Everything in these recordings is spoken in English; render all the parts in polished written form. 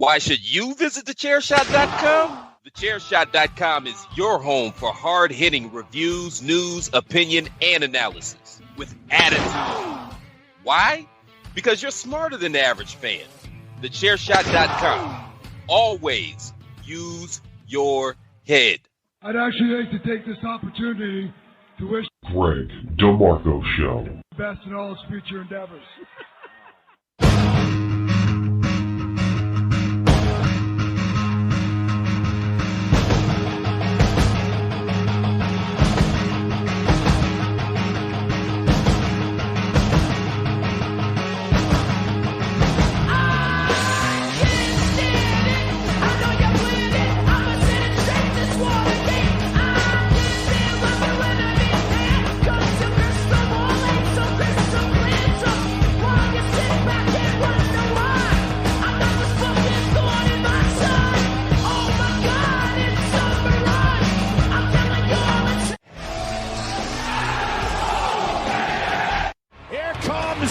Why should you visit thechairshot.com? Thechairshot.com is your home for hard-hitting reviews, news, opinion, and analysis with attitude. Why? Because you're smarter than the average fan. Thechairshot.com. Always use your head. I'd actually like to take this opportunity to wish Greg DeMarco Show the best in all his future endeavors.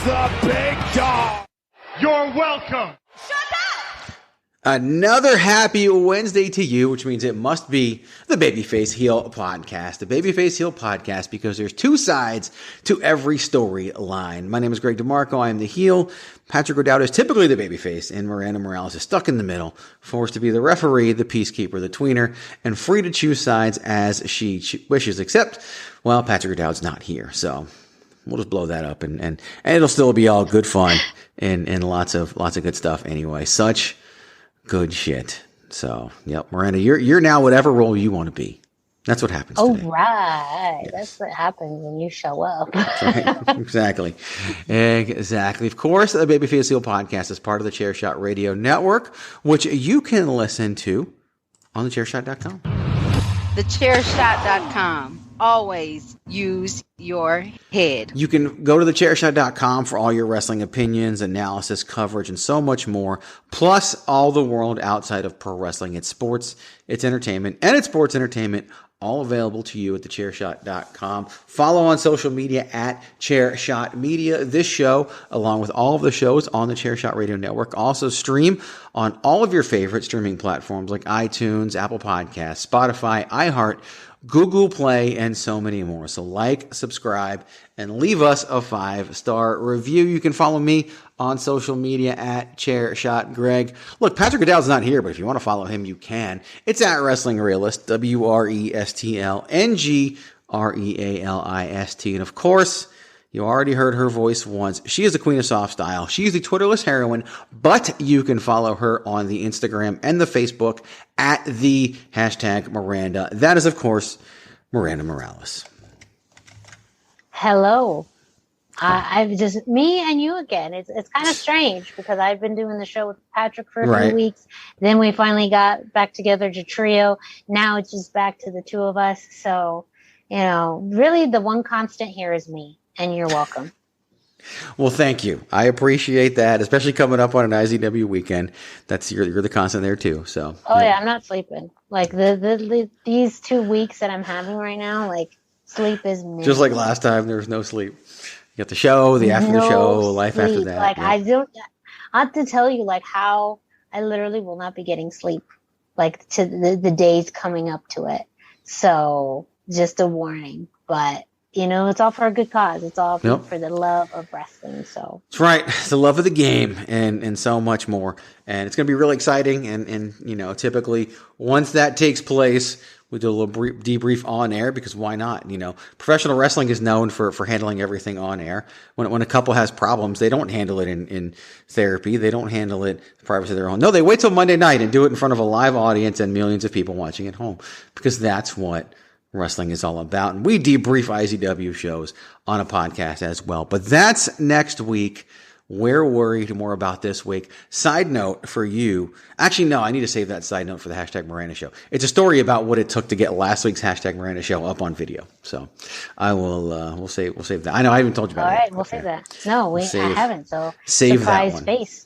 The big dog. You're welcome. Another happy Wednesday to you, which means it must be the Babyface Heel Podcast. The Babyface Heel Podcast, because there's two sides to every storyline. My name is Greg DeMarco. I am the heel. Patrick O'Dowd is typically the babyface, and Miranda Morales is stuck in the middle, forced to be the referee, the peacekeeper, the tweener, and free to choose sides as she wishes, except, well, Patrick O'Dowd's not here, so we'll just blow that up, and it'll still be all good fun and lots of good stuff anyway. Such good shit. So, yep, Miranda, you're now whatever role you want to be. That's what happens today. Right. Yes. That's what happens when you show up. Right. Exactly. Of course, the Babyface Heel Podcast is part of the Chairshot Radio Network, which you can listen to on thechairshot.com. Thechairshot.com. Always use your head. You can go to thechairshot.com for all your wrestling opinions, analysis, coverage, and so much more. Plus all the world outside of pro wrestling. It's sports, it's entertainment, and it's sports entertainment. All available to you at thechairshot.com. Follow on social media at Chairshot Media. This show, along with all of the shows on the Chairshot Radio Network, also stream on all of your favorite streaming platforms like iTunes, Apple Podcasts, Spotify, iHeart, Google Play, and so many more. So like, subscribe, and leave us a 5-star review. You can follow me on social media at Chairshot Greg. Look, Patrick O'Dowd's not here, but if you want to follow him, you can. It's at Wrestling Realist, WrestLNGRealist. And of course, you already heard her voice once. She is the queen of soft style. She's the Twitterless heroine, but you can follow her on the Instagram and the Facebook at the hashtag Miranda. That is, of course, Miranda Morales. Hello. I've just, me and you again. It's kind of strange because I've been doing the show with Patrick for a few weeks. Then we finally got back together to trio. Now it's just back to the two of us. So, really the one constant here is me. And you're welcome. Well, thank you. I appreciate that, especially coming up on an IZW weekend. That's you're the constant there too. So. Oh yeah, I'm not sleeping. Like these 2 weeks that I'm having right now, like sleep is minimal. Just like last time, there was no sleep. You got the show, the after the show, life after that. Like I have to tell you, like how I literally will not be getting sleep, like to the days coming up to it. So just a warning, but. It's all for a good cause. It's all for the love of wrestling. So that's right. It's the love of the game and so much more. And it's going to be really exciting. And typically once that takes place, we do a little debrief on air because why not? Professional wrestling is known for handling everything on air. When a couple has problems, they don't handle it in therapy. They don't handle it in the privacy of their own. No, they wait till Monday night and do it in front of a live audience and millions of people watching at home because that's what wrestling is all about. And we debrief IZW shows on a podcast as well. But that's next week. We're worried more about this week. Side note for you. Actually, no, I need to save that side note for the hashtag Miranda Show. It's a story about what it took to get last week's hashtag Miranda Show up on video. So I will, we'll save that. I know I haven't told you about it. All right, we'll save that. No, I haven't. So save surprise that one. face.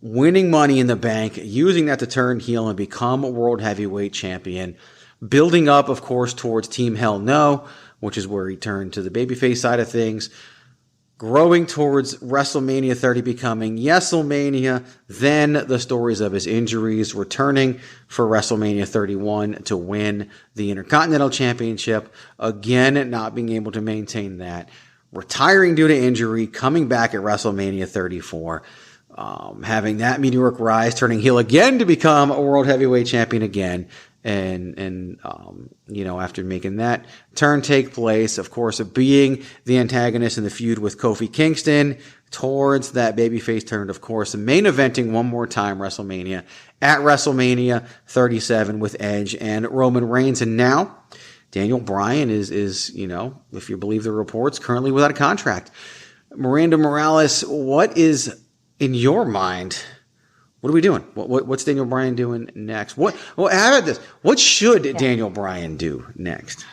winning Money in the Bank, using that to turn heel and become a World Heavyweight Champion, building up, of course, towards Team Hell No, which is where he turned to the babyface side of things, growing towards WrestleMania 30 becoming YesLMania, then the stories of his injuries, returning for WrestleMania 31 to win the Intercontinental Championship, again not being able to maintain that, retiring due to injury, coming back at WrestleMania 34, having that meteoric rise, turning heel again to become a World Heavyweight Champion again, and after making that turn take place, of course, of being the antagonist in the feud with Kofi Kingston towards that babyface turn, of course, main eventing one more time WrestleMania at WrestleMania 37 with Edge and Roman Reigns. And now Daniel Bryan is, if you believe the reports, currently without a contract. Miranda Morales, what is in your mind? What are we doing? What's Daniel Bryan doing next? How about this? What should Daniel Bryan do next?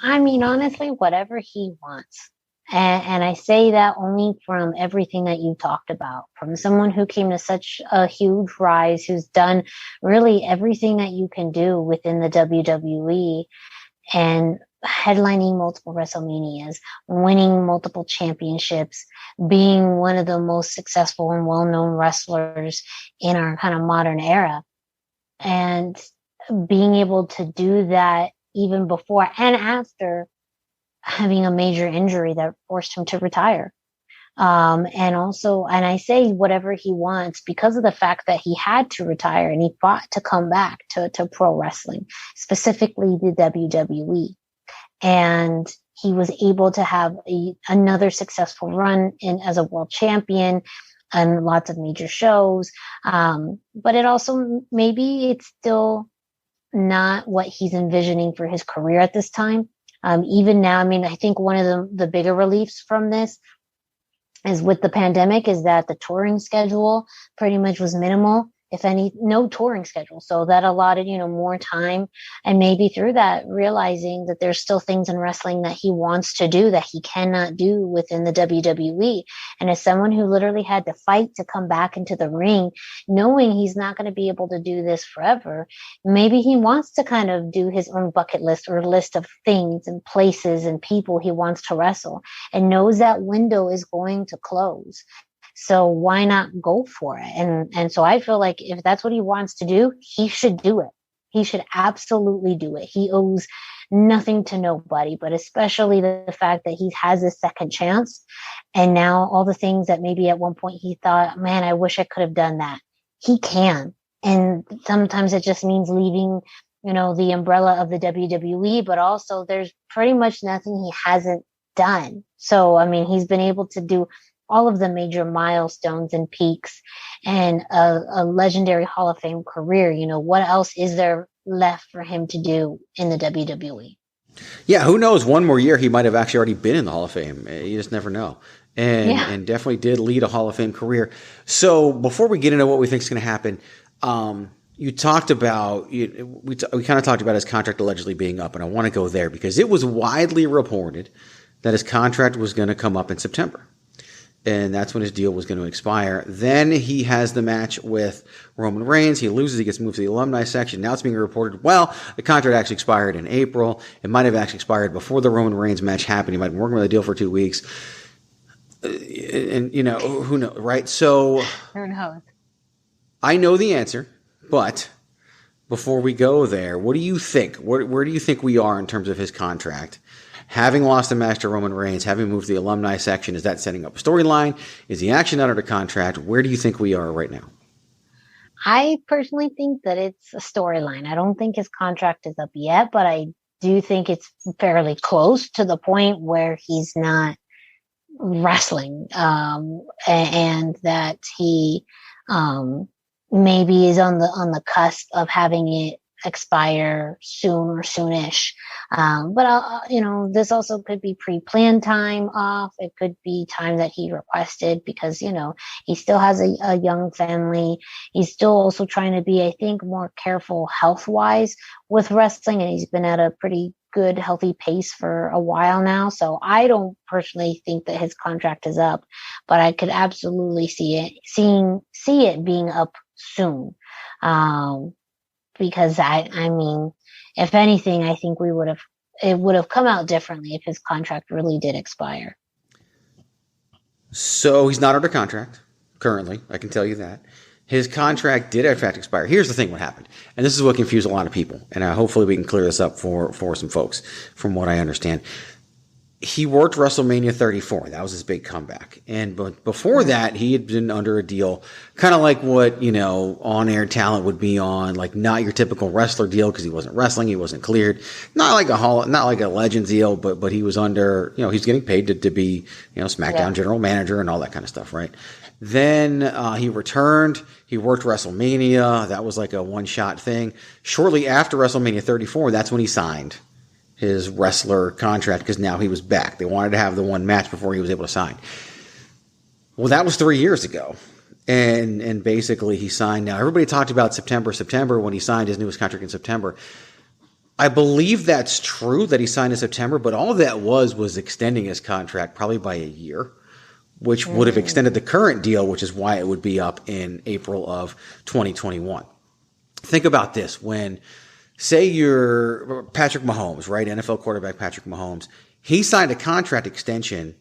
I mean, honestly, whatever he wants. And I say that only from everything that you talked about, from someone who came to such a huge rise, who's done really everything that you can do within the WWE and headlining multiple WrestleManias, winning multiple championships, being one of the most successful and well-known wrestlers in our kind of modern era, and being able to do that even before and after having a major injury that forced him to retire. And I say whatever he wants because of the fact that he had to retire and he fought to come back to pro wrestling, specifically the WWE. And he was able to have another successful run as a world champion and lots of major shows. But it also, maybe it's still not what he's envisioning for his career at this time. Even now, I mean, I think one of the bigger reliefs from this is with the pandemic is that the touring schedule pretty much was minimal. If any, no touring schedule. So that allotted, more time, and maybe through that, realizing that there's still things in wrestling that he wants to do that he cannot do within the WWE. And as someone who literally had to fight to come back into the ring, knowing he's not going to be able to do this forever, maybe he wants to kind of do his own bucket list or list of things and places and people he wants to wrestle, and knows that window is going to close. So why not go for it? And so I feel like if that's what he wants to do, he should do it. He should absolutely do it. He owes nothing to nobody, but especially the fact that he has a second chance. And now all the things that maybe at one point he thought, man, I wish I could have done that. He can. And sometimes it just means leaving, the umbrella of the WWE, but also there's pretty much nothing he hasn't done. So, I mean, he's been able to do all of the major milestones and peaks and a legendary Hall of Fame career. What else is there left for him to do in the WWE? Yeah, who knows? One more year, he might have actually already been in the Hall of Fame. You just never know. And definitely did lead a Hall of Fame career. So before we get into what we think is going to happen, you talked about, we kind of talked about his contract allegedly being up, and I want to go there because it was widely reported that his contract was going to come up in September. And that's when his deal was going to expire. Then he has the match with Roman Reigns. He loses. He gets moved to the alumni section. Now it's being reported, well, the contract actually expired in April. It might have actually expired before the Roman Reigns match happened. He might have been working with the deal for 2 weeks. And who knows, right? So who knows? I know the answer, but before we go there, what do you think? Where do you think we are in terms of his contract? Having lost a match to Roman Reigns, having moved to the alumni section, is that setting up a storyline? Is he actually not under contract? Where do you think we are right now? I personally think that it's a storyline. I don't think his contract is up yet, but I do think it's fairly close to the point where he's not wrestling, and that he maybe is on the cusp of having it expire soon or soonish. But this also could be pre-planned time off. It could be time that he requested because, he still has a young family. He's still also trying to be, I think, more careful health-wise with wrestling. And he's been at a pretty good, healthy pace for a while now. So I don't personally think that his contract is up, but I could absolutely see it being up soon. Because I mean, if anything, I think it would have come out differently if his contract really did expire. So he's not under contract currently. I can tell you that. His contract did, in fact, expire. Here's the thing what happened. And this is what confused a lot of people. And hopefully we can clear this up for some folks from what I understand. He worked WrestleMania 34. That was his big comeback. But before that, he had been under a deal, kind of like what, on-air talent would be on, like not your typical wrestler deal because he wasn't wrestling, he wasn't cleared. Not like a legend deal, but he was under, he's getting paid to be, SmackDown general manager and all that kind of stuff, right? Then he returned. He worked WrestleMania. That was like a one-shot thing. Shortly after WrestleMania 34, that's when he signed his wrestler contract because now he was back. They wanted to have the one match before he was able to sign. Well, that was 3 years ago. And basically he signed. Now, everybody talked about September when he signed his newest contract in September. I believe that's true that he signed in September, but all that was extending his contract probably by a year, which would have extended the current deal, which is why it would be up in April of 2021. Think about this. When, say you're Patrick Mahomes, right? NFL quarterback Patrick Mahomes. He signed a contract extension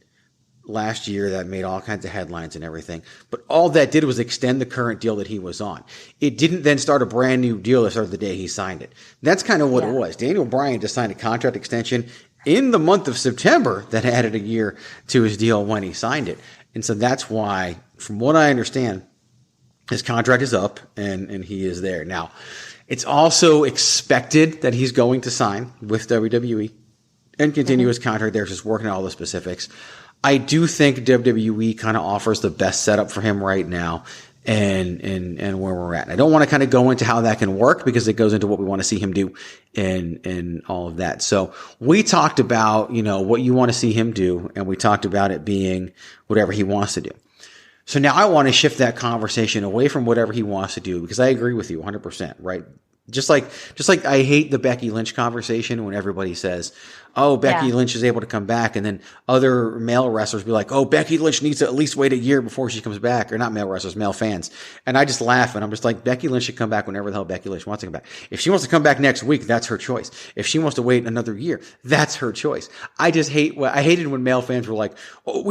last year that made all kinds of headlines and everything. But all that did was extend the current deal that he was on. It didn't then start a brand new deal that started the day he signed it. That's kind of what it was. Daniel Bryan just signed a contract extension in the month of September that added a year to his deal when he signed it. And so that's why, from what I understand, his contract is up and he is there. Now, it's also expected that he's going to sign with WWE and continue his contract there, just working on all the specifics. I do think WWE kind of offers the best setup for him right now and where we're at. And I don't want to kind of go into how that can work because it goes into what we want to see him do and all of that. So we talked about, what you want to see him do, and we talked about it being whatever he wants to do. So now I want to shift that conversation away from whatever he wants to do because I agree with you 100%, right? Just like I hate the Becky Lynch conversation when everybody says, oh, Becky Lynch is able to come back. And then other male wrestlers be like, oh, Becky Lynch needs to at least wait a year before she comes back. Or not male wrestlers, male fans. And I just laugh and I'm just like, Becky Lynch should come back whenever the hell Becky Lynch wants to come back. If she wants to come back next week, that's her choice. If she wants to wait another year, that's her choice. I hated when male fans were like, oh,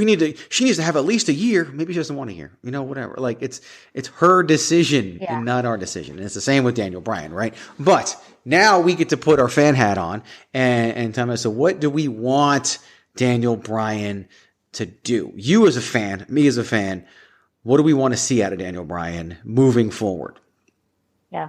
she needs to have at least a year. Maybe she doesn't want a year. Whatever. Like it's her decision and not our decision. And it's the same with Daniel Bryan, right? But now we get to put our fan hat on and tell us, so what do we want Daniel Bryan to do? You as a fan, me as a fan, what do we want to see out of Daniel Bryan moving forward? Yeah.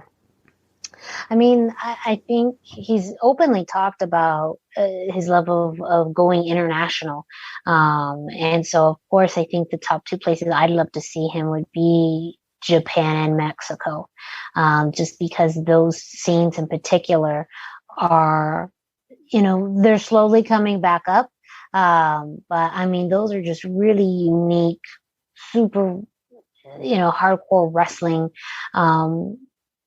I mean, I think he's openly talked about his level of going international. And so, of course, I think the top two places I'd love to see him would be Japan and Mexico, just because those scenes in particular are, they're slowly coming back up. But I mean, those are just really unique, super, hardcore wrestling,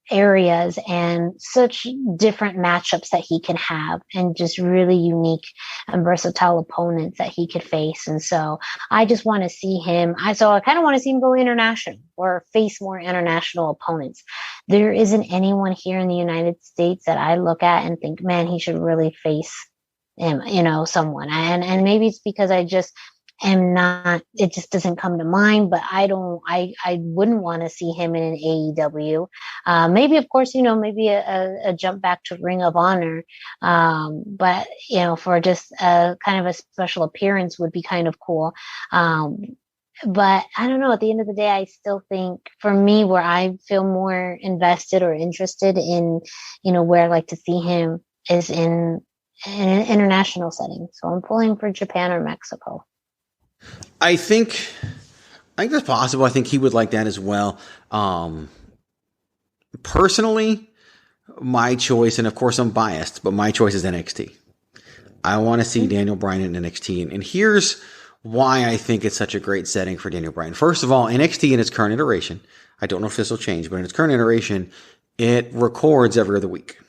areas and such different matchups that he can have and just really unique and versatile opponents that he could face. And so I just want to see him. I kind of want to see him go international or face more international opponents. There isn't anyone here in the United States that I look at and think, man, he should really face him, someone. And maybe it's because I just am not, it just doesn't come to mind, but I wouldn't want to see him in an AEW. Maybe, of course, maybe a jump back to Ring of Honor. But, for just a kind of a special appearance would be kind of cool. But I don't know, at the end of the day, I still think for me, where I feel more invested or interested in, where I'd like to see him is in an international setting. So I'm pulling for Japan or Mexico. I think that's possible. I think he would like that as well. Personally, my choice, and of course I'm biased, but my choice is NXT. I want to see Daniel Bryan in NXT. And here's why I think it's such a great setting for Daniel Bryan. First of all, NXT in its current iteration, I don't know if this will change, but in its current iteration, it records every other week.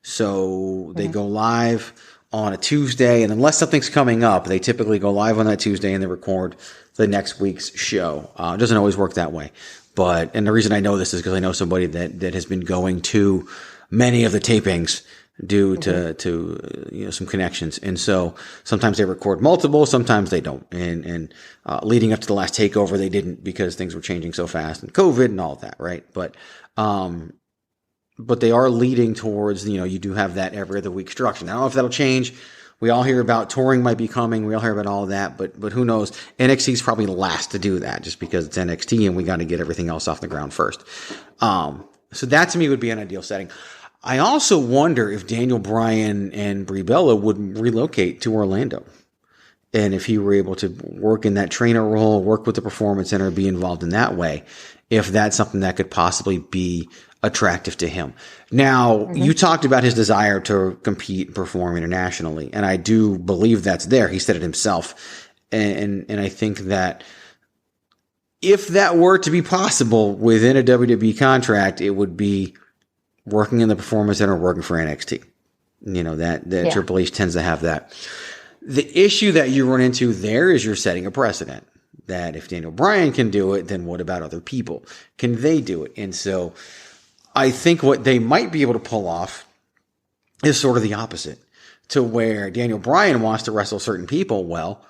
So they go live on a Tuesday, and unless something's coming up, they typically go live on that Tuesday and they record the next week's show. It doesn't always work that way. And the reason I know this is because I know somebody that has been going to many of the tapings due to some connections. And so sometimes they record multiple, sometimes they don't. And leading up to the last takeover, they didn't, because things were changing so fast and COVID and all of that, right? But they are leading towards, you do have that every other week structure. Now, I don't know if that'll change. We all hear about touring might be coming. We all hear about all of that, but who knows? NXT is probably last to do that, just because it's NXT and we got to get everything else off the ground first. So that to me would be an ideal setting. I also wonder if Daniel Bryan and Brie Bella would relocate to Orlando, and if he were able to work in that trainer role, work with the Performance Center, be involved in that way, if that's something that could possibly be attractive to him. Now, you talked about his desire to compete and perform internationally, and I do believe that's there. He said it himself. And I think that if that were to be possible within a WWE contract, it would be working in the Performance Center, working for NXT. That Triple H tends to have that. The issue that you run into there is you're setting a precedent that if Daniel Bryan can do it, then what about other people? Can they do it? And so I think what they might be able to pull off is sort of the opposite, to where Daniel Bryan wants to wrestle certain people. Well,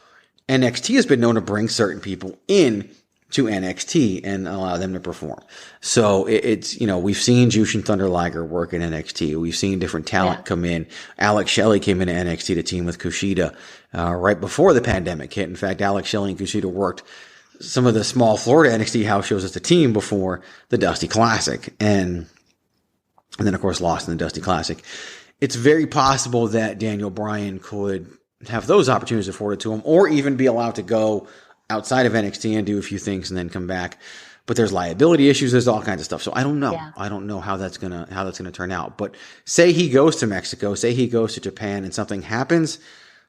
NXT has been known to bring certain people in to NXT and allow them to perform. So it's, we've seen Jushin Thunder Liger work in NXT. We've seen different talent come in. Alex Shelley came into NXT to team with Kushida, right before the pandemic hit. In fact, Alex Shelley and Kushida worked some of the small Florida NXT house shows as a team before the Dusty Classic, and then of course lost in the Dusty Classic. It's very possible that Daniel Bryan could have those opportunities afforded to him, or even be allowed to go outside of NXT and do a few things and then come back. But there's liability issues. There's all kinds of stuff. So I don't know. Yeah. I don't know how that's gonna turn out. But say he goes to Mexico, say he goes to Japan, and something happens,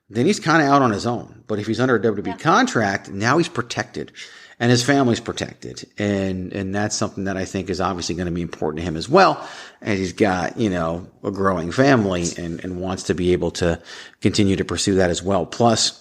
then he's kind of out on his own. But if he's under a WWE contract, now he's protected, and his family's protected. And that's something that I think is obviously going to be important to him as well. And he's got, a growing family and wants to be able to continue to pursue that as well. Plus,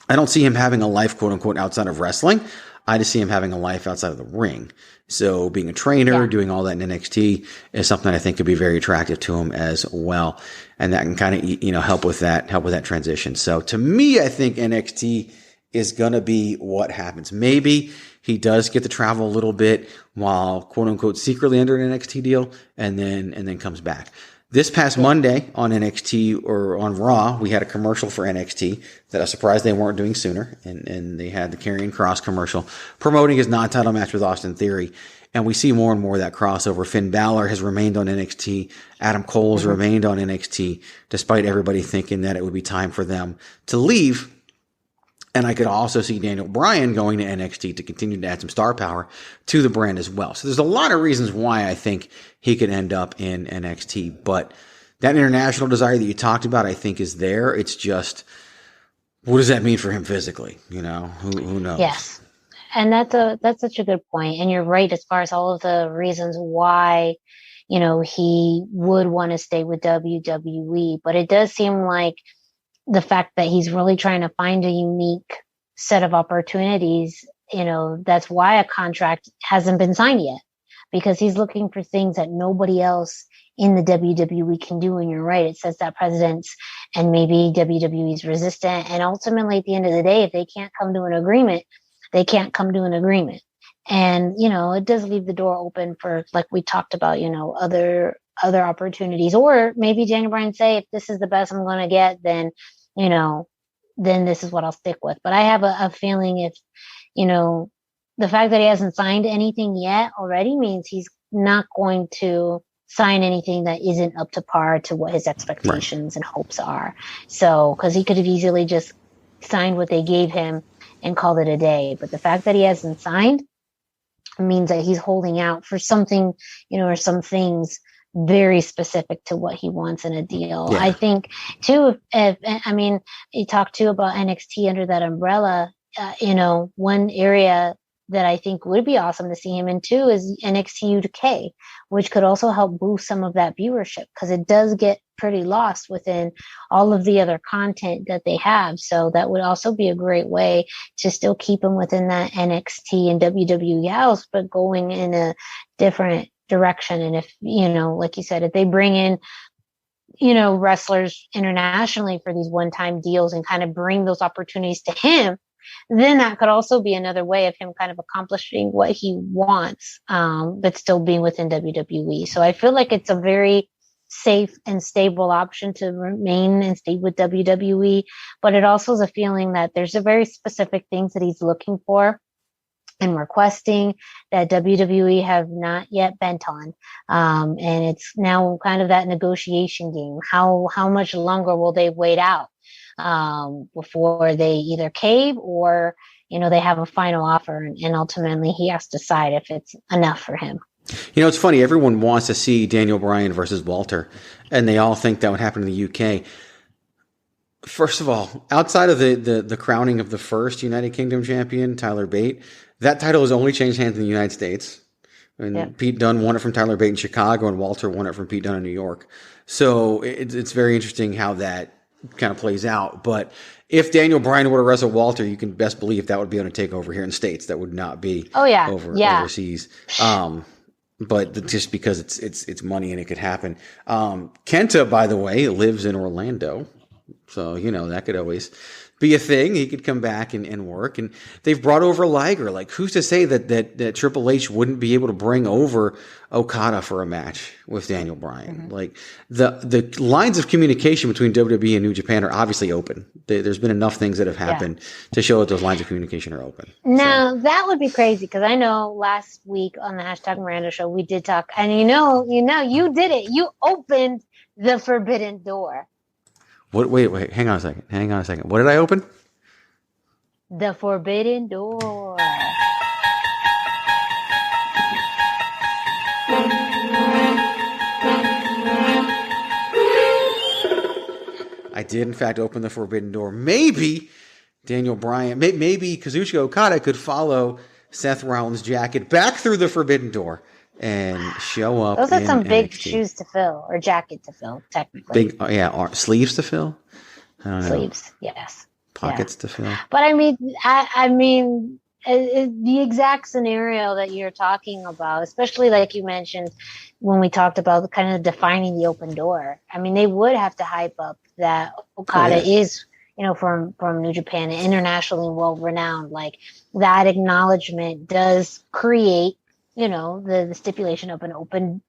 I don't see him having a life, quote unquote, outside of wrestling. I just see him having a life outside of the ring. So being a trainer, doing all that in NXT is something I think could be very attractive to him as well. And that can kind of, help with that transition. So to me, I think NXT is going to be what happens. Maybe he does get to travel a little bit while, quote unquote, secretly under an NXT deal, and then comes back. This past Monday on NXT, or on Raw, we had a commercial for NXT that I was surprised they weren't doing sooner. And they had the Karrion Kross commercial promoting his non-title match with Austin Theory. And we see more and more of that crossover. Finn Balor has remained on NXT. Adam Cole's remained on NXT, despite everybody thinking that it would be time for them to leave. And I could also see Daniel Bryan going to NXT to continue to add some star power to the brand as well. So there's a lot of reasons why I think he could end up in NXT. But that international desire that you talked about, I think, is there. It's just, what does that mean for him physically? Who knows? Yes. And that's such a good point. And you're right, as far as all of the reasons why, he would want to stay with WWE. But it does seem like the fact that he's really trying to find a unique set of opportunities, that's why a contract hasn't been signed yet, because he's looking for things that nobody else in the WWE can do. And you're right, it sets that precedence, and maybe WWE's resistant. And ultimately, at the end of the day, if they can't come to an agreement, they can't come to an agreement. And, it does leave the door open for, like we talked about, other opportunities. Or maybe Daniel Bryan say, if this is the best I'm going to get, then this is what I'll stick with. But I have a feeling if, the fact that he hasn't signed anything yet already means he's not going to sign anything that isn't up to par to what his expectations and hopes are. So, because he could have easily just signed what they gave him and called it a day. But the fact that he hasn't signed means that he's holding out for something, or some things very specific to what he wants in a deal. Yeah. I think too, you talked too about NXT under that umbrella, one area that I think would be awesome to see him in too is NXT UK, which could also help boost some of that viewership because it does get pretty lost within all of the other content that they have. So that would also be a great way to still keep them within that NXT and WWE house, but going in a different direction. And if, like you said, if they bring in, wrestlers internationally for these one-time deals and kind of bring those opportunities to him, then that could also be another way of him kind of accomplishing what he wants, but still being within WWE. So I feel like it's a very safe and stable option to remain and stay with WWE, but it also is a feeling that there's a very specific things that he's looking for and requesting that WWE have not yet bent on. And it's now kind of that negotiation game. How much longer will they wait out before they either cave or, they have a final offer and ultimately he has to decide if it's enough for him. It's funny. Everyone wants to see Daniel Bryan versus Walter, and they all think that would happen in the UK. First of all, outside of the crowning of the first United Kingdom champion, Tyler Bate, that title has only changed hands in the United States. And Pete Dunne won it from Tyler Bate in Chicago, and Walter won it from Pete Dunne in New York. So it's very interesting how that kind of plays out. But if Daniel Bryan were to wrestle Walter, you can best believe that would be on a takeover here in the States. That would not be overseas. But just because it's money and it could happen. Kenta, by the way, lives in Orlando. So, that could always be a thing. He could come back and work. And they've brought over Liger. Like, who's to say that Triple H wouldn't be able to bring over Okada for a match with Daniel Bryan? Mm-hmm. Like, the lines of communication between WWE and New Japan are obviously open. There's been enough things that have happened to show that those lines of communication are open. Now, that would be crazy because I know last week on the hashtag Miranda show, we did talk. And you did it. You opened the forbidden door. What? Wait. Hang on a second. What did I open? The forbidden door. I did, in fact, open the forbidden door. Maybe Daniel Bryan, maybe Kazuchika Okada could follow Seth Rollins' jacket back through the forbidden door and show up. Those are some big NXT. shoes to fill, or jacket to fill, technically. Big, sleeves to fill. I don't know. Sleeves, yes. Pockets to fill. But I mean, the exact scenario that you're talking about, especially like you mentioned when we talked about kind of defining the open door. I mean, they would have to hype up that Okada is, from New Japan and internationally well renowned. Like, that acknowledgement does create, the stipulation of an open,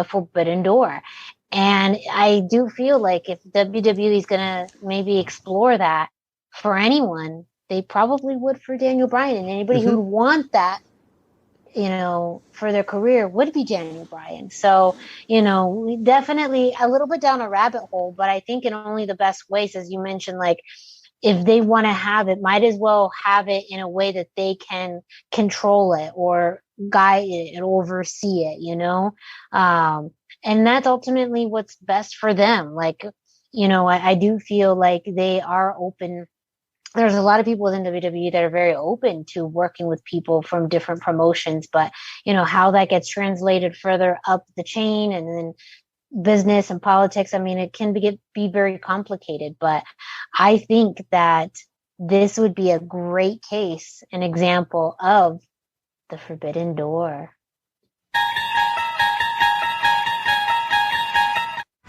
forbidden door. And I do feel like if WWE is going to maybe explore that for anyone, they probably would for Daniel Bryan. And anybody who would want that, for their career would be Daniel Bryan. So, definitely a little bit down a rabbit hole, but I think in only the best ways, as you mentioned, like, if they want to have it, might as well have it in a way that they can control it or guide it and oversee it, and that's ultimately what's best for them. Like, I do feel like they are open. There's a lot of people within WWE that are very open to working with people from different promotions, but how that gets translated further up the chain and then business and politics, I mean, it can be very complicated, but I think that this would be a great case, an example of the forbidden door.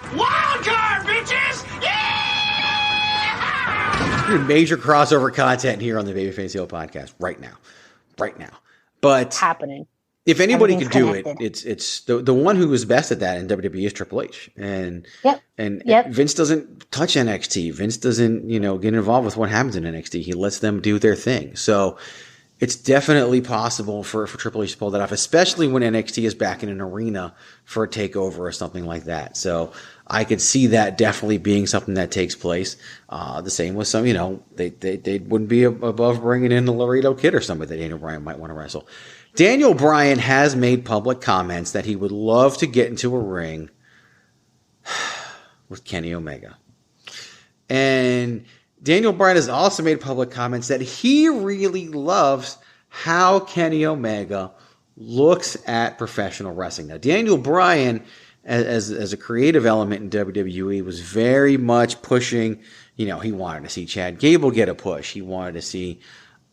Wildcard, bitches! Yeah! Major crossover content here on the Babyface Heel Podcast right now. But happening. If anybody could do it, it's the one who is best at that in WWE is Triple H. And Vince doesn't touch NXT. Vince doesn't, get involved with what happens in NXT. He lets them do their thing. So it's definitely possible for Triple H to pull that off, especially when NXT is back in an arena for a takeover or something like that. So I could see that definitely being something that takes place. The same with some, they wouldn't be above bringing in the Laredo Kid or somebody that Daniel Bryan might want to wrestle. Daniel Bryan has made public comments that he would love to get into a ring with Kenny Omega. And Daniel Bryan has also made public comments that he really loves how Kenny Omega looks at professional wrestling. Now, Daniel Bryan, as a creative element in WWE, was very much pushing, he wanted to see Chad Gable get a push. He wanted to see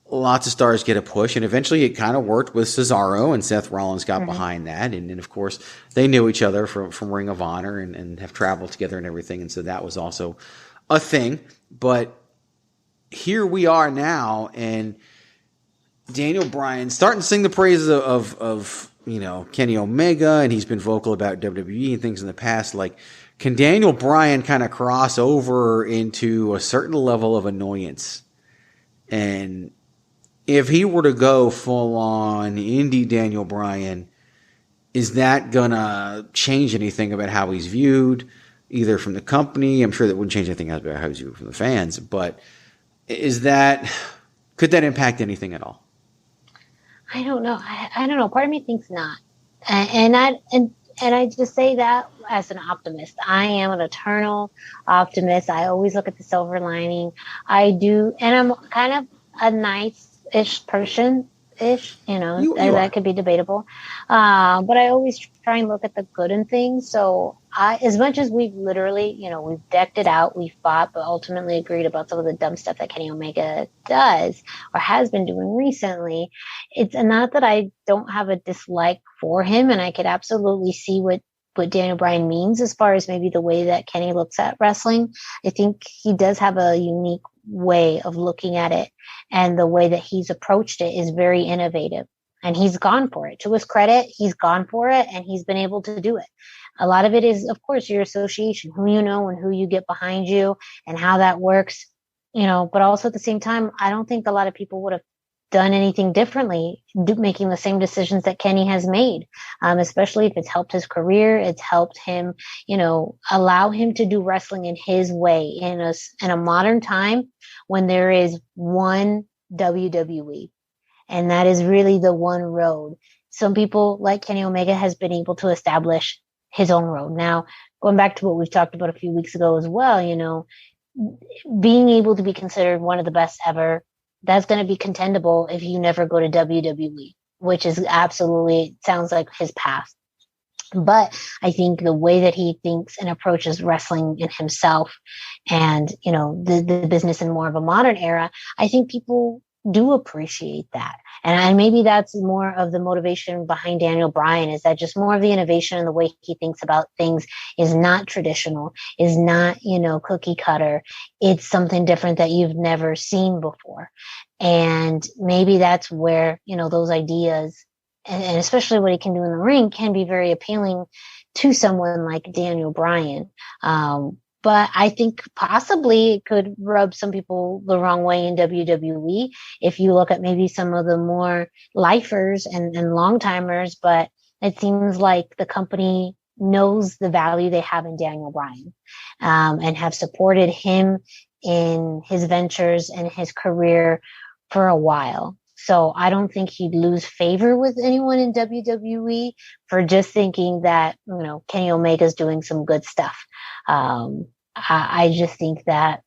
lots of stars get a push, and eventually it kind of worked with Cesaro, and Seth Rollins got behind that. And of course, they knew each other from Ring of Honor and have traveled together and everything. And so that was also a thing. But here we are now, and Daniel Bryan starting to sing the praises of Kenny Omega, and he's been vocal about WWE and things in the past. Like, can Daniel Bryan kind of cross over into a certain level of annoyance? And if he were to go full on indie Daniel Bryan, is that gonna change anything about how he's viewed, either from the company? I'm sure that wouldn't change anything about how he's viewed from the fans, but could that impact anything at all? I don't know. I don't know. Part of me thinks not. And I just say that as an optimist. I am an eternal optimist. I always look at the silver lining. I do. And I'm kind of a nice-ish person-ish, that could be debatable. But I always try and look at the good in things. So as much as we've literally, we've decked it out, we've fought, but ultimately agreed about some of the dumb stuff that Kenny Omega does or has been doing recently, it's not that I don't have a dislike for him, and I could absolutely see what Daniel Bryan means as far as maybe the way that Kenny looks at wrestling. I think he does have a unique way of looking at it, and the way that he's approached it is very innovative, and he's gone for it. To his credit, he's gone for it, and he's been able to do it. A lot of it is, of course, your association, who you know and who you get behind you and how that works, but also at the same time, I don't think a lot of people would have done anything differently, making the same decisions that Kenny has made, especially if it's helped his career. It's helped him, allow him to do wrestling in his way in a modern time when there is one WWE, and that is really the one road. Some people like Kenny Omega has been able to establish his own road. Now, going back to what we've talked about a few weeks ago as well, being able to be considered one of the best ever, that's going to be contendable if you never go to WWE, which is absolutely, sounds like his path. But I think the way that he thinks and approaches wrestling in himself and, the business in more of a modern era, I think people do appreciate that. And maybe that's more of the motivation behind Daniel Bryan, is that just more of the innovation and the way he thinks about things is not traditional, is not, cookie cutter. It's something different that you've never seen before. And maybe that's where, those ideas, and especially what he can do in the ring, can be very appealing to someone like Daniel Bryan. But I think possibly it could rub some people the wrong way in WWE if you look at maybe some of the more lifers and long timers. But it seems like the company knows the value they have in Daniel Bryan, and have supported him in his ventures and his career for a while. So I don't think he'd lose favor with anyone in WWE for just thinking that, Kenny Omega's doing some good stuff. I just think that,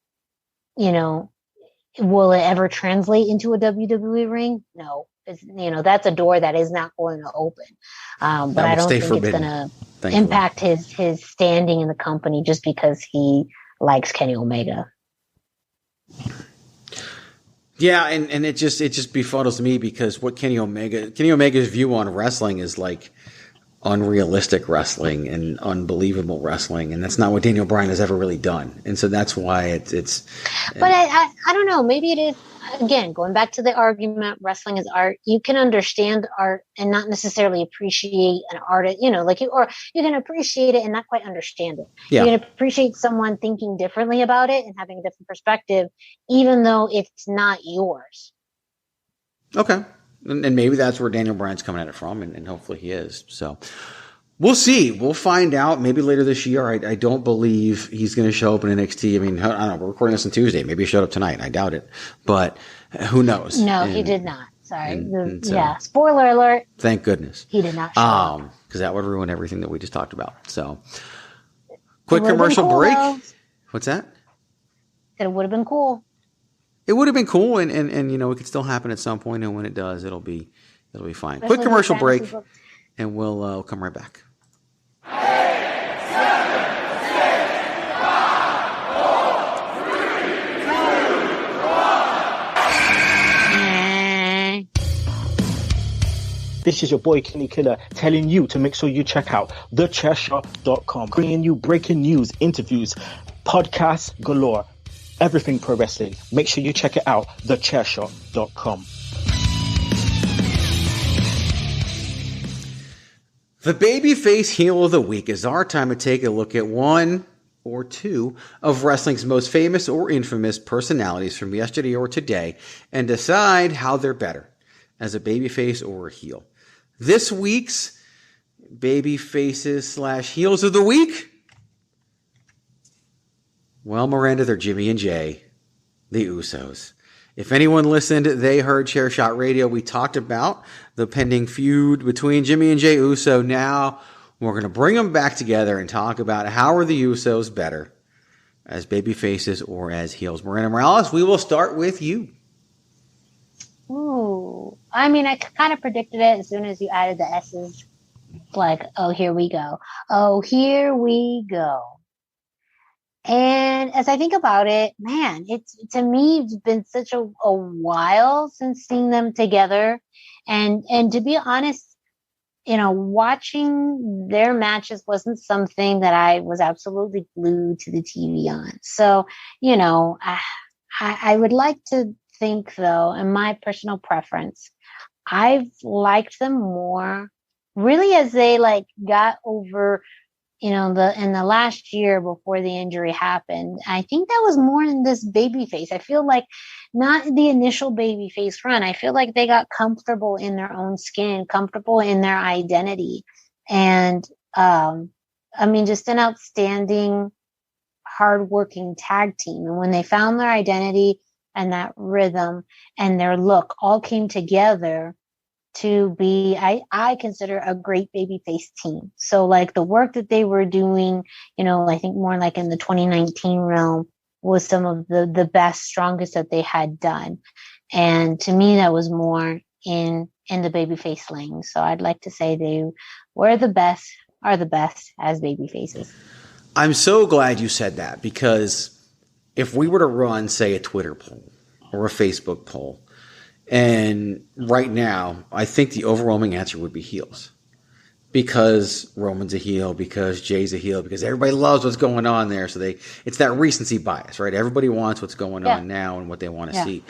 will it ever translate into a WWE ring? No. That's a door that is not going to open. But I don't think forbidden. It's going to impact his standing in the company just because he likes Kenny Omega. Yeah, and it just befuddles me because what Kenny Omega's view on wrestling is like unrealistic wrestling and unbelievable wrestling, and that's not what Daniel Bryan has ever really done. And so that's why it's But I don't know, maybe it is, again, going back to the argument, wrestling is art. You can understand art and not necessarily appreciate an artist, or you can appreciate it and not quite understand it. Yeah. You can appreciate someone thinking differently about it and having a different perspective, even though it's not yours. Okay. And maybe that's where Daniel Bryan's coming at it from, and hopefully he is. So we'll see. We'll find out maybe later this year. I don't believe he's going to show up in NXT. I mean, I don't know. We're recording this on Tuesday. Maybe he showed up tonight. I doubt it. But who knows? No, he did not. Sorry. So, spoiler alert. Thank goodness. He did not show up. Because that would ruin everything that we just talked about. So quick commercial break. Though. What's that? It would have been cool. it would have been cool, and it could still happen at some point, and when it does, it'll be fine. Especially Quick commercial break, book. and we'll come right back. 8, 7, 6, 5, 4, 3, 2, 1. This is your boy Kenny Killer telling you to make sure you check out thechairshot.com, bringing you breaking news, interviews, podcasts galore, everything pro wrestling. Make sure you check it out, thechairshot.com. The Babyface Heel of the Week is our time to take a look at one or two of wrestling's most famous or infamous personalities from yesterday or today and decide how they're better as a babyface or a heel. This week's Babyfaces/Heels of the Week? Well, Miranda, they're Jimmy and Jay, the Usos. If anyone listened, they heard Chairshot Radio. We talked about the pending feud between Jimmy and Jay Uso. Now we're going to bring them back together and talk about how are the Usos better as babyfaces or as heels. Miranda Morales, we will start with you. Ooh, I mean, I kind of predicted it as soon as you added the S's. Like, oh, here we go. Oh, here we go. And as I think about it, man, to me, it's been such a while since seeing them together. And to be honest, watching their matches wasn't something that I was absolutely glued to the TV on. So, I would like to think, though, in my personal preference, I've liked them more really as they got over in the last year before the injury happened. I think that was more in this babyface. I feel like not the initial babyface run. I feel like they got comfortable in their own skin, comfortable in their identity. And, just an outstanding, hardworking tag team. And when they found their identity and that rhythm and their look all came together to be, I consider a great babyface team. So the work that they were doing, I think more like in the 2019 realm was some of the best, strongest that they had done. And to me, that was more in the babyface lane. So I'd like to say they are the best as babyfaces. I'm so glad you said that, because if we were to run, say, a Twitter poll or a Facebook poll, and right now, I think the overwhelming answer would be heels. Because Roman's a heel, because Jay's a heel, because everybody loves what's going on there. So it's that recency bias, right? Everybody wants what's going on now and what they want to see.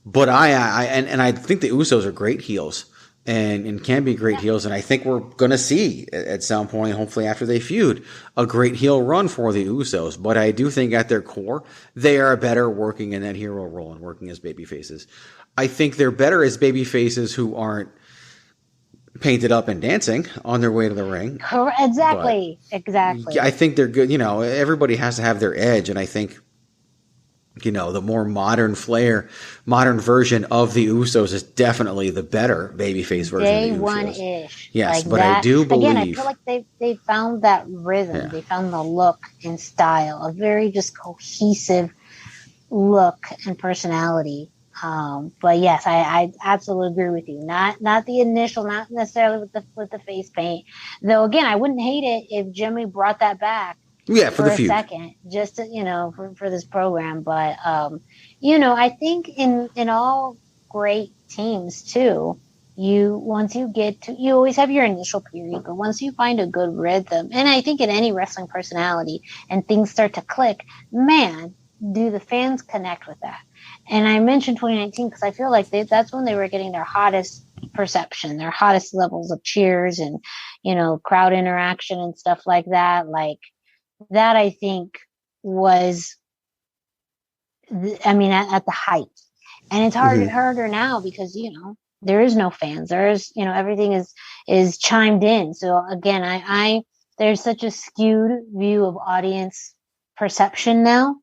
But I think the Usos are great heels and can be great heels. And I think we're going to see at some point, hopefully after they feud, a great heel run for the Usos. But I do think at their core, they are better working in that hero role and working as babyfaces. I think they're better as babyfaces who aren't painted up and dancing on their way to the ring. Exactly. I think they're good. Everybody has to have their edge. And I think, the more modern flair, modern version of the Usos is definitely the better babyface version Day of the Usos. one-ish. Yes, but I do believe. Again, I feel like they found that rhythm. Yeah. They found the look and style, a very just cohesive look and personality. But yes, I absolutely agree with you. Not the initial, not necessarily with the face paint. Though again, I wouldn't hate it if Jimmy brought that back. Yeah, for the a feud. Second, just to, for this program. But I think in all great teams too, once you get to, you always have your initial period, but once you find a good rhythm, and I think in any wrestling personality, and things start to click, man, do the fans connect with that? And I mentioned 2019 because I feel like that's when they were getting their hottest perception, their hottest levels of cheers and, crowd interaction and stuff like that. Like that, I think was, at the height. And it's harder now because, there is no fans. There's, everything is chimed in. So again, there's such a skewed view of audience perception now.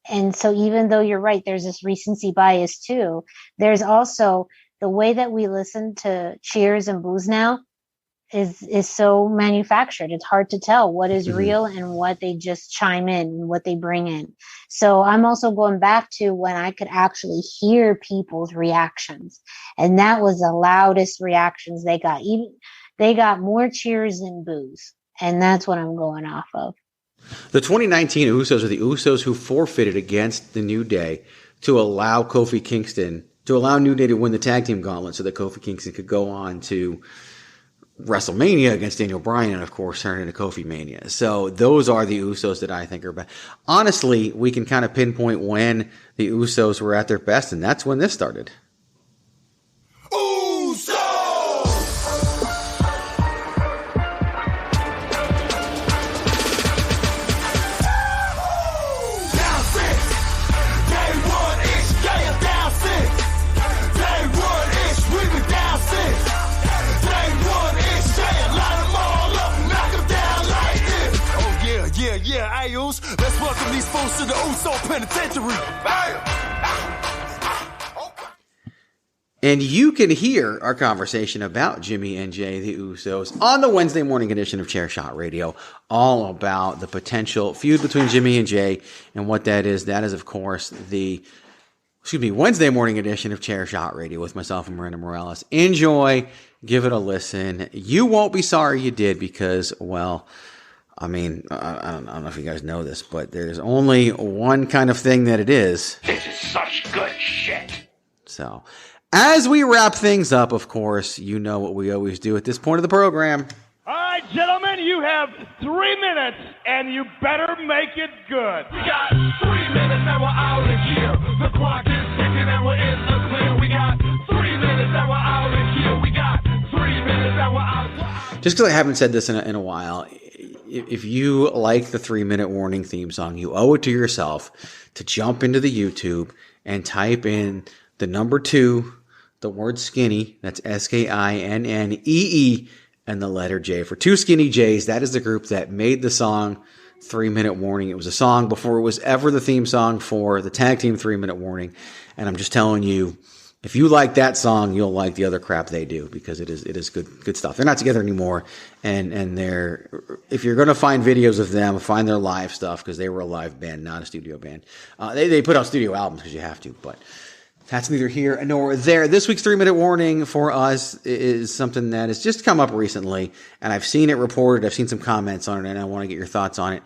And so even though you're right, there's this recency bias too. There's also the way that we listen to cheers and boos now. is so manufactured. It's hard to tell what is real and what they just chime in and what they bring in. So I'm also going back to when I could actually hear people's reactions, and that was the loudest reactions they got. Even they got more cheers than boos, and that's what I'm going off of. The 2019 Usos are the Usos who forfeited against the New Day to allow Kofi Kingston, to allow New Day to win the tag team gauntlet so that Kofi Kingston could go on to WrestleMania against Daniel Bryan and, of course, turn into Kofi Mania. So those are the Usos that I think are best. Honestly, we can kind of pinpoint when the Usos were at their best, and that's when this started. Let's welcome these folks to the Uso Penitentiary. And you can hear our conversation about Jimmy and Jay, the Usos, on the Wednesday morning edition of Chairshot Radio, all about the potential feud between Jimmy and Jay and what that is. That is, of course, the Wednesday morning edition of Chairshot Radio with myself and Miranda Morales. Enjoy, give it a listen. You won't be sorry you did because, well, I mean, I don't know if you guys know this, but there's only one kind of thing that it is. This is such good shit. So, as we wrap things up, of course, you know what we always do at this point of the program. All right, gentlemen, you have 3 minutes, and you better make it good. We got 3 minutes and we're out of here. The clock is ticking and we're in the clear. We got 3 minutes and we're out of here. We got 3 minutes and we're out. Just because I haven't said this in a while, if you like the 3-minute warning theme song, you owe it to yourself to jump into the YouTube and type in the number 2, the word skinny, that's SKINNEE, and the letter J for Two Skinny J's. That is the group that made the song 3-minute warning. It was a song before it was ever the theme song for the tag team 3-minute warning. And I'm just telling you, if you like that song, you'll like the other crap they do because it is good stuff. They're not together anymore, and they're, if you're going to find videos of them, find their live stuff because they were a live band, not a studio band. They put out studio albums because you have to, but that's neither here nor there. This week's 3-minute warning for us is something that has just come up recently, and I've seen it reported. I've seen some comments on it, and I want to get your thoughts on it.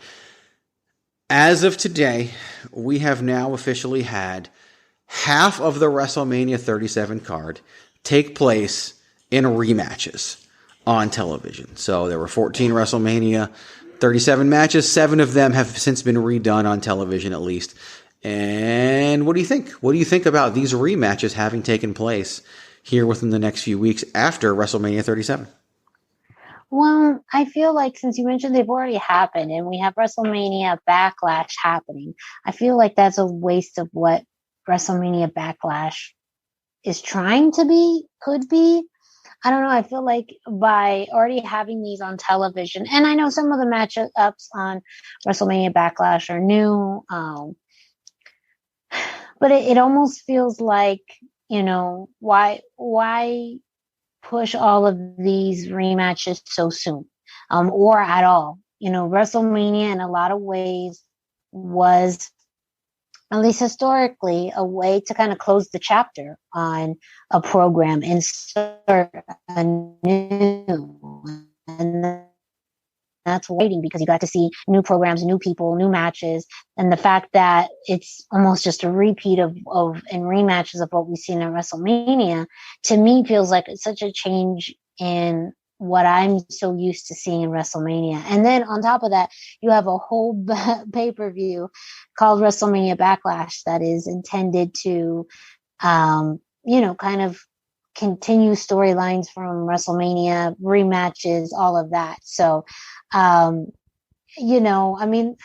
As of today, we have now officially had half of the WrestleMania 37 card take place in rematches on television. So there were 14 WrestleMania 37 matches. 7 of them have since been redone on television at least. And what do you think? What do you think about these rematches having taken place here within the next few weeks after WrestleMania 37? Well, I feel like since you mentioned they've already happened and we have WrestleMania Backlash happening, I feel like that's a waste of what WrestleMania Backlash is trying to be, could be. I don't know. I feel like by already having these on television, and I know some of the matchups on WrestleMania Backlash are new, but it almost feels like, you know, why push all of these rematches so soon, or at all? You know, WrestleMania in a lot of ways was, at least historically, a way to kind of close the chapter on a program and start a new one. And that's waiting because you got to see new programs, new people, new matches. And the fact that it's almost just a repeat of and rematches of what we've seen at WrestleMania, to me feels like it's such a change in what I'm so used to seeing in WrestleMania. And then on top of that, you have a whole pay-per-view called WrestleMania Backlash that is intended to, you know, kind of continue storylines from WrestleMania, rematches, all of that. So, you know, I mean,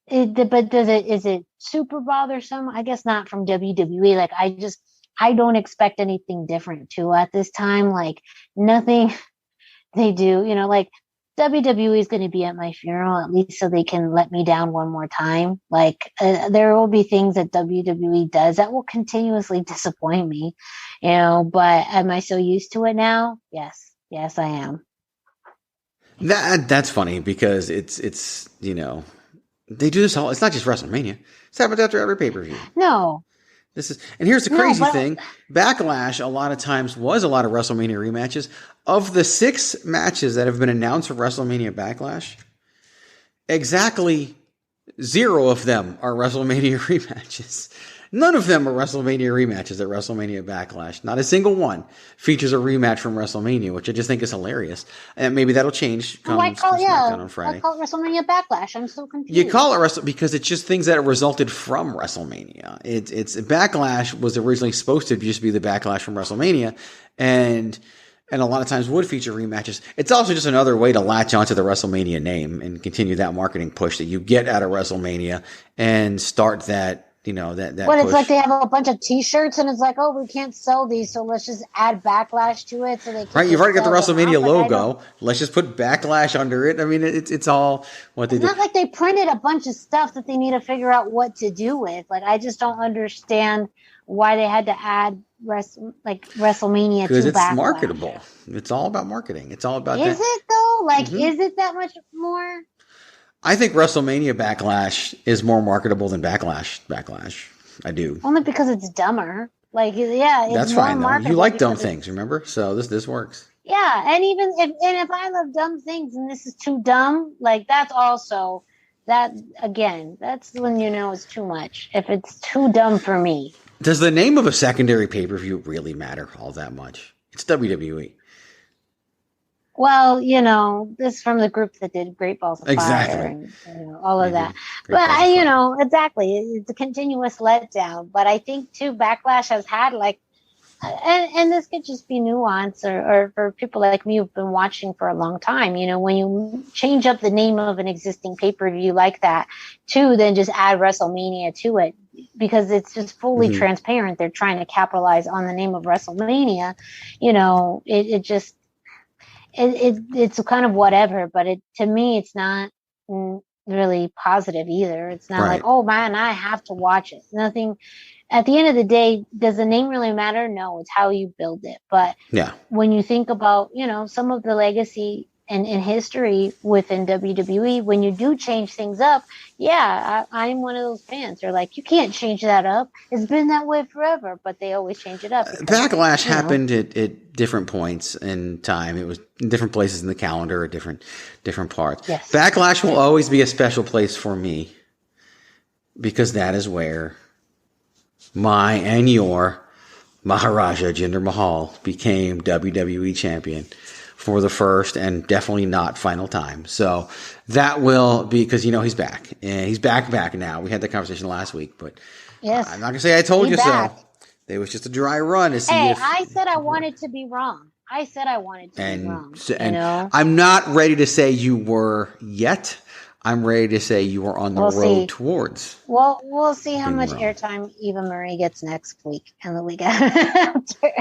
but is it super bothersome? I guess not from WWE. Like, I don't expect anything different too at this time. Like, nothing they do, you know, like WWE is going to be at my funeral, at least so they can let me down one more time. Like, there will be things that WWE does that will continuously disappoint me, you know, but am I so used to it now? Yes. Yes, I am. That's funny because it's you know, they do this all. It's not just WrestleMania. It's happened after every pay-per-view. No. And here's the crazy thing. Backlash a lot of times was a lot of WrestleMania rematches. Of the 6 matches that have been announced for WrestleMania Backlash, exactly 0 of them are WrestleMania rematches. None of them are WrestleMania rematches at WrestleMania Backlash. Not a single one features a rematch from WrestleMania, which I just think is hilarious. And maybe that'll change come SmackDown on Friday. I call it WrestleMania Backlash. I'm so confused. You call it because it's just things that resulted from WrestleMania. It's Backlash was originally supposed to just be the Backlash from WrestleMania, and a lot of times would feature rematches. It's also just another way to latch onto the WrestleMania name and continue that marketing push that you get out of WrestleMania and start that. You know, that But push. it's like they have a bunch of T-shirts, and it's like, oh, we can't sell these, so let's just add Backlash to it. So they can right. You've already got the WrestleMania logo. Like, let's just put Backlash under it. I mean, it's all what they do. It's not like they printed a bunch of stuff that they need to figure out what to do with. Like, I just don't understand why they had to add WrestleMania to because it's Backlash. marketable. It's all about marketing. It's all about. Is it though? Like, is it that much more? I think WrestleMania Backlash is more marketable than Backlash. I do. Only because it's dumber. Like, yeah, it's that's more fine though. marketable. You like dumb things, remember? So this works. Yeah, and even if I love dumb things and this is too dumb, like that's also that's when you know it's too much. If it's too dumb for me. Does the name of a secondary pay-per-view really matter all that much? It's WWE. Well, you know, this is from the group that did Great Balls of Fire and all of that. But, exactly. It's a continuous letdown. But I think, too, Backlash has had, and this could just be nuance or for people like me who've been watching for a long time. You know, when you change up the name of an existing pay-per-view like that, too, then just add WrestleMania to it. Because it's just fully transparent. They're trying to capitalize on the name of WrestleMania. You know, it's kind of whatever, but to me, it's not really positive either. It's not like, oh man, I have to watch it. Nothing. At the end of the day, does the name really matter? No, it's how you build it. But when you think about, some of the legacy and history within WWE, when you do change things up, I'm one of those fans. They're like, you can't change that up. It's been that way forever, but they always change it up. Because, Backlash happened at different points in time. It was in different places in the calendar, at different parts. Yes. Backlash will always be a special place for me because that is where my and your Maharaja Jinder Mahal became WWE champion for the first and definitely not final time. So that will be because, he's back. And he's back now. We had that conversation last week, but I'm not going to say I told you so. It was just a dry run to see I said I wanted to be wrong. I'm not ready to say you were yet. I'm ready to say you are on the road towards. Well, we'll see how much airtime Eva Marie gets next week and the week after.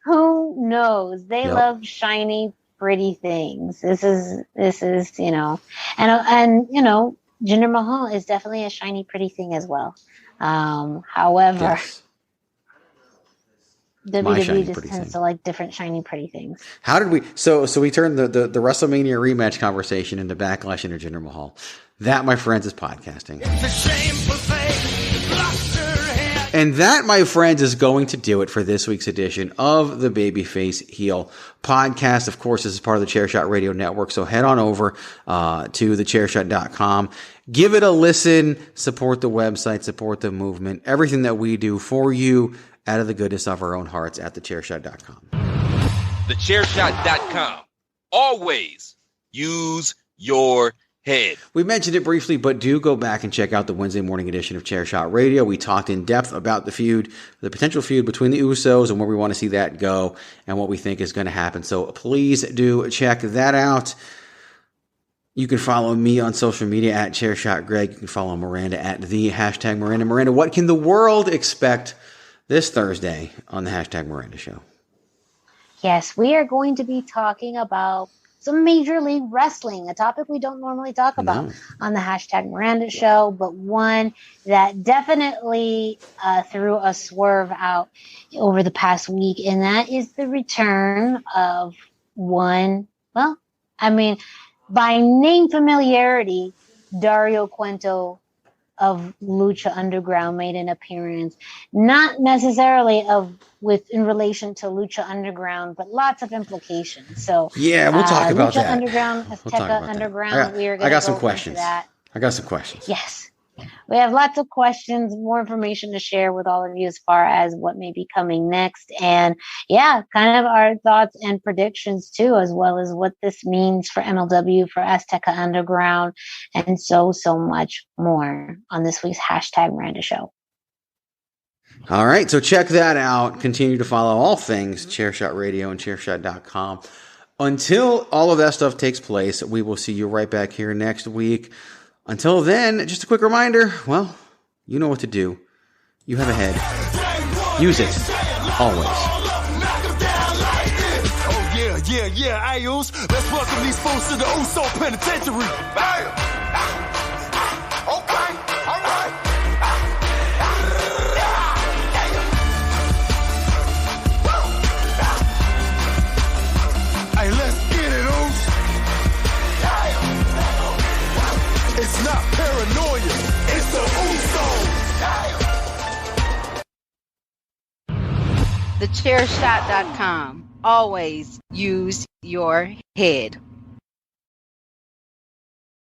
Who knows? They love shiny, pretty things. This is and Jinder Mahal is definitely a shiny, pretty thing as well. However, WWE just tends to like different shiny, pretty things. How did we? So we turned the WrestleMania rematch conversation into Backlash into Jinder Mahal. That, my friends, is podcasting. It's a shameful thing. And that, my friends, is going to do it for this week's edition of the Babyface Heel Podcast. Of course, this is part of the Chairshot Radio Network, so head on over to thechairshot.com. Give it a listen. Support the website. Support the movement. Everything that we do for you out of the goodness of our own hearts at thechairshot.com. Thechairshot.com. Always use your head. We mentioned it briefly, but do go back and check out the Wednesday morning edition of Chairshot Radio. We talked in depth about the potential feud between the Usos and where we want to see that go and what we think is going to happen. So please do check that out. You can follow me on social media at Chairshot Greg. You can follow Miranda at the hashtag Miranda. Miranda, what can the world expect this Thursday on the hashtag Miranda Show? Yes, we are going to be talking about some Major League Wrestling, a topic we don't normally talk about on the hashtag Miranda Show, but one that definitely threw a swerve out over the past week, and that is the return of one, well, I mean, by name familiarity, Dario Cueto of Lucha Underground made an appearance, not necessarily in relation to Lucha Underground, but lots of implications. So yeah, we'll talk about Lucha that. Underground, Azteca Underground. I got some questions. I got some questions. Yes. We have lots of questions, more information to share with all of you as far as what may be coming next. And yeah, kind of our thoughts and predictions too, as well as what this means for MLW, for Azteca Underground, and so much more on this week's hashtag Miranda Show. All right, so check that out. Continue to follow all things Chairshot Radio and Chairshot.com. Until all of that stuff takes place, we will see you right back here next week. Until then, just a quick reminder, well, you know what to do. You have a head. Use it. Always. Oh, yeah, Ayos. Let's welcome these folks to the Usos Penitentiary. Okay, all right. Hey, let's get it, Us. It's not paranoia, it's the Usos. TheChairshot.com. Always use your head.